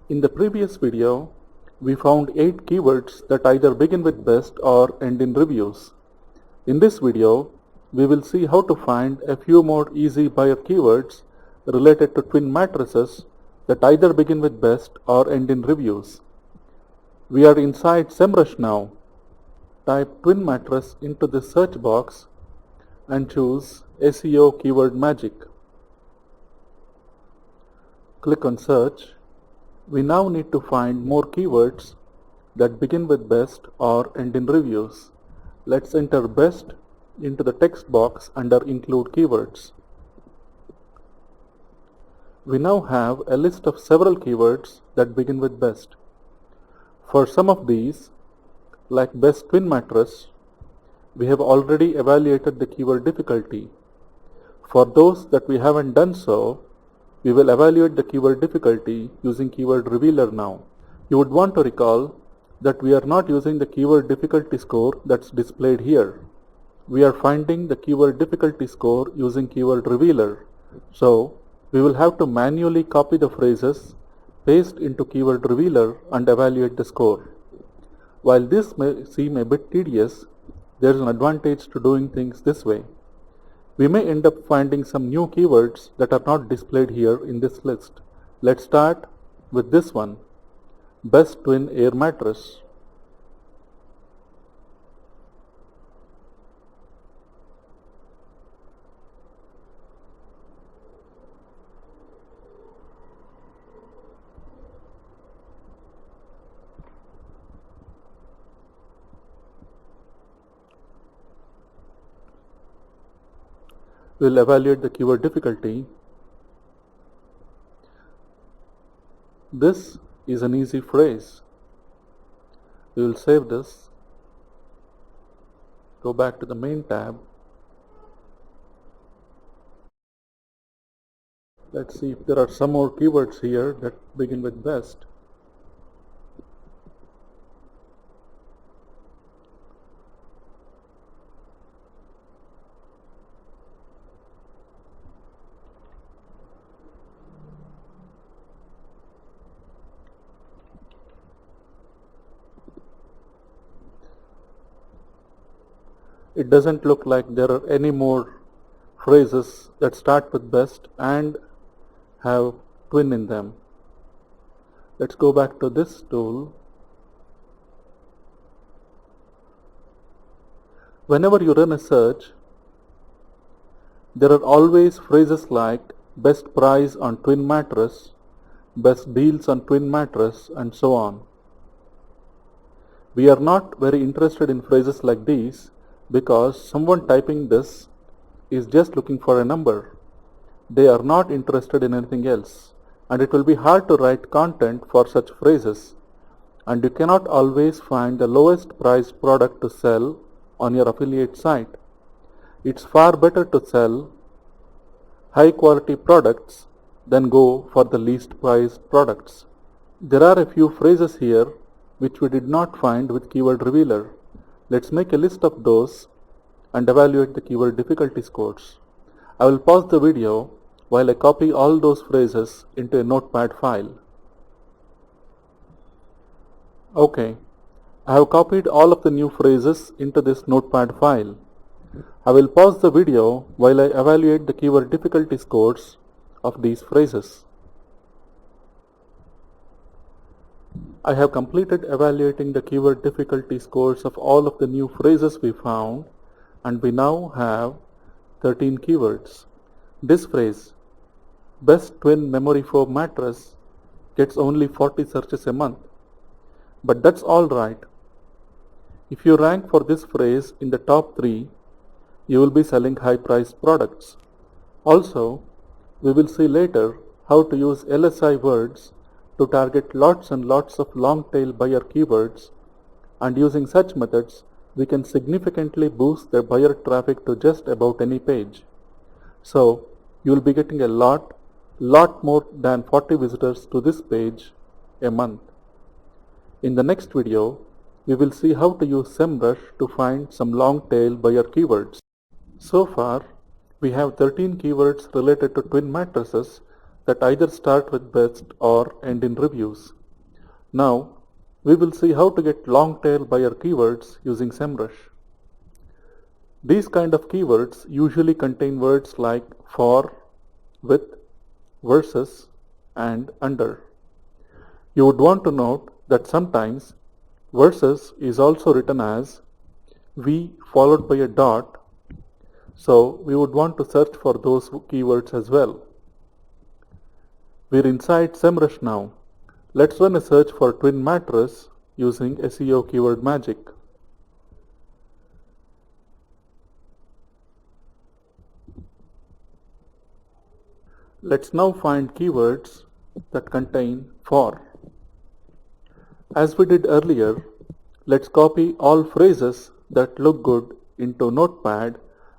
In the previous video, we found 8 keywords that either begin with best or end in reviews. In this video, we will see how to find a few more easy buyer keywords related to twin matrices that either begin with best or end in reviews. We are inside SEMRUSH now. Type twin matrix into the search box and choose SEO keyword magic. Click on search. We now need to find more keywords that begin with best or end in reviews. Let's enter best into the text box under include keywords. We now have a list of several keywords that begin with best. For some of these, like best twin mattress, we have already evaluated the keyword difficulty. For those that we haven't done so, we will evaluate the keyword difficulty using keyword revealer now. You would want to recall that we are not using the keyword difficulty score that's displayed here. We are finding the keyword difficulty score using keyword revealer. So, we will have to manually copy the phrases, paste into keyword revealer and evaluate the score. While this may seem a bit tedious, there is an advantage to doing things this way. We may end up finding some new keywords that are not displayed here in this list. Let's start with this one, best twin air mattress. We'll evaluate the keyword difficulty. This is an easy phrase. We will save this. Go back to the main tab. Let's see if there are some more keywords here that begin with best. It doesn't look like there are any more phrases that start with best and have twin in them. Let's go back to this tool. Whenever you run a search, there are always phrases like best price on twin mattress, best deals on twin mattress, and so on. We are not very interested in phrases like these because someone typing this is just looking for a number. They are not interested in anything else, and it will be hard to write content for such phrases, and you cannot always find the lowest priced product to sell on your affiliate site. It's far better to sell high quality products than go for the least priced products. There are a few phrases here which we did not find with keyword revealer. Let's make a list of those and evaluate the keyword difficulty scores. I will pause the video while I copy all those phrases into a notepad file. Okay, I have copied all of the new phrases into this notepad file. I will pause the video while I evaluate the keyword difficulty scores of these phrases. I have completed evaluating the keyword difficulty scores of all of the new phrases we found, and we now have 13 keywords. This phrase, best twin memory foam mattress, gets only 40 searches a month. But that's alright. If you rank for this phrase in the top 3, you will be selling high priced products. Also, we will see later how to use LSI words to target lots and lots of long tail buyer keywords, and using such methods we can significantly boost the buyer traffic to just about any page. So you will be getting a lot more than 40 visitors to this page a month. In the next video, we will see how to use SEMRUSH to find some long tail buyer keywords. So far, we have 13 keywords related to twin matrices that either start with best or end in reviews. Now, we will see how to get long tail buyer keywords using SEMRUSH. These kind of keywords usually contain words like for, with, versus, and under. You would want to note that sometimes versus is also written as V followed by a dot, so we would want to search for those keywords as well. We're inside SEMRUSH now. Let's run a search for twin mattress using SEO keyword magic. Let's now find keywords that contain for. As we did earlier, let's copy all phrases that look good into Notepad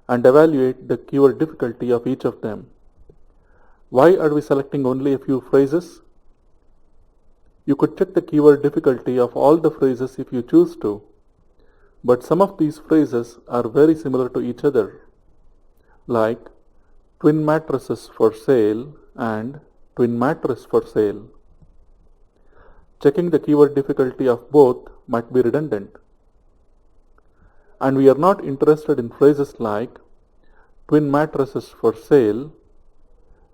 and evaluate the keyword difficulty of each of them. Why are we selecting only a few phrases? You could check the keyword difficulty of all the phrases if you choose to, but some of these phrases are very similar to each other, like twin mattresses for sale and twin mattress for sale. Checking the keyword difficulty of both might be redundant. And we are not interested in phrases like twin mattresses for sale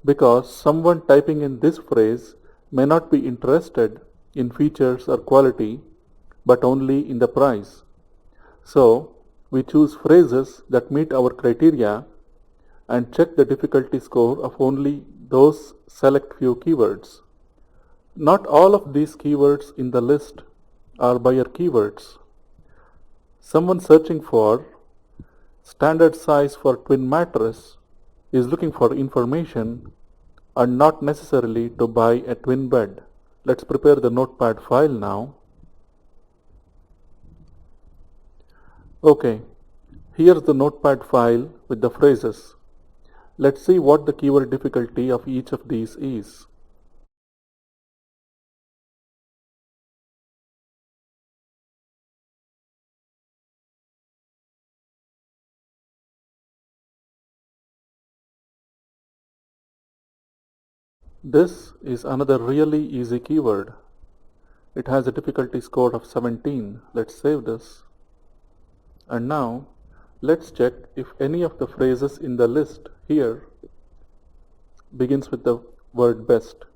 because someone typing in this phrase may not be interested in features or quality but only in the price. So we choose phrases that meet our criteria and check the difficulty score of only those select few keywords. Not all of these keywords in the list are buyer keywords. Someone searching for standard size for twin mattress is looking for information and not necessarily to buy a twin bed. Let's prepare the Notepad file now. Okay, here's the Notepad file with the phrases. Let's see what the keyword difficulty of each of these is. This is another really easy keyword. It has a difficulty score of 17. Let's save this. And now, let's check if any of the phrases in the list here begins with the word best.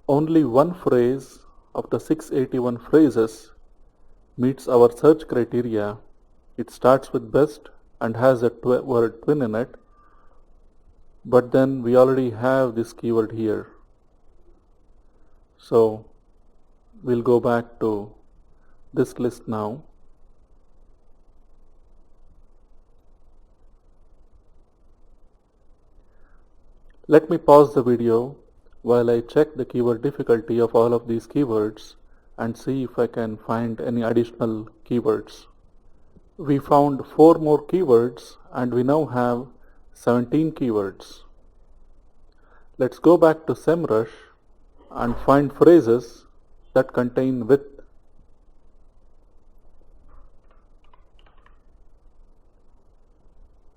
Only one phrase of the 681 phrases meets our search criteria. It starts with best and has a word twin in it, but then we already have this keyword here. So we'll go back to this list now. Let me pause the video while I check the keyword difficulty of all of these keywords and see if I can find any additional keywords. We found 4 more keywords and we now have 17 keywords. Let's go back to SEMRUSH and find phrases that contain with.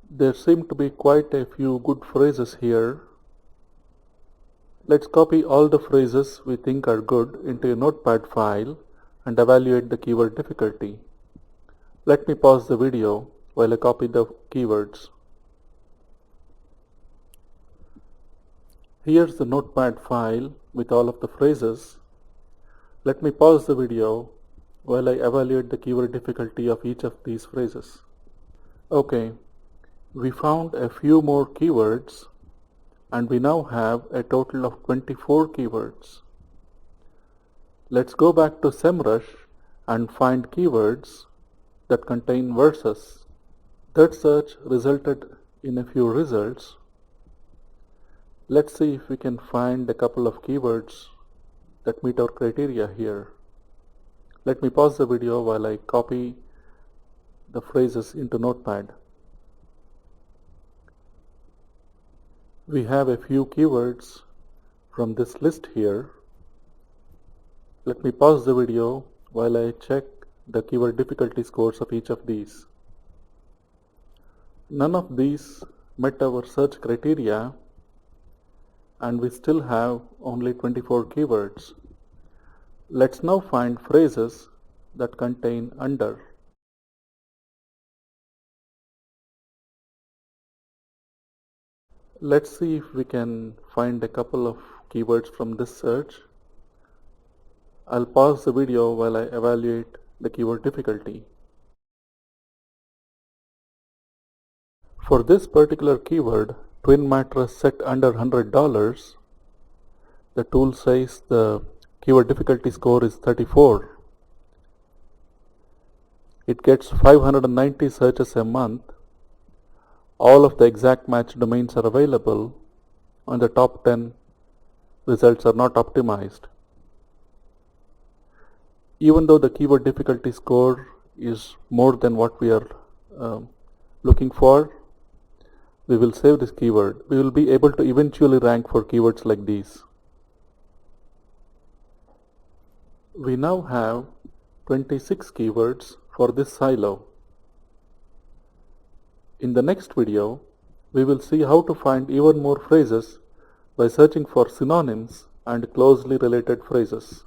There seem to be quite a few good phrases here. Let's copy all the phrases we think are good into a Notepad file and evaluate the keyword difficulty. Let me pause the video while I copy the keywords. Here's the Notepad file with all of the phrases. Let me pause the video while I evaluate the keyword difficulty of each of these phrases. Okay, we found a few more keywords and we now have a total of 24 keywords. Let's go back to SEMRUSH and find keywords that contain versus. That search resulted in a few results. Let's see if we can find a couple of keywords that meet our criteria here. Let me pause the video while I copy the phrases into Notepad. We have a few keywords from this list here. Let me pause the video while I check the keyword difficulty scores of each of these. None of these met our search criteria, and we still have only 24 keywords. Let's now find phrases that contain under. Let's see if we can find a couple of keywords from this search. I'll pause the video while I evaluate the keyword difficulty. For this particular keyword, twin mattress set under $100, the tool says the keyword difficulty score is 34. It gets 590 searches a month. All of the exact match domains are available, and the top 10 results are not optimized. Even though the keyword difficulty score is more than what we are looking for, we will save this keyword. We will be able to eventually rank for keywords like these. We now have 26 keywords for this silo. In the next video, we will see how to find even more phrases by searching for synonyms and closely related phrases.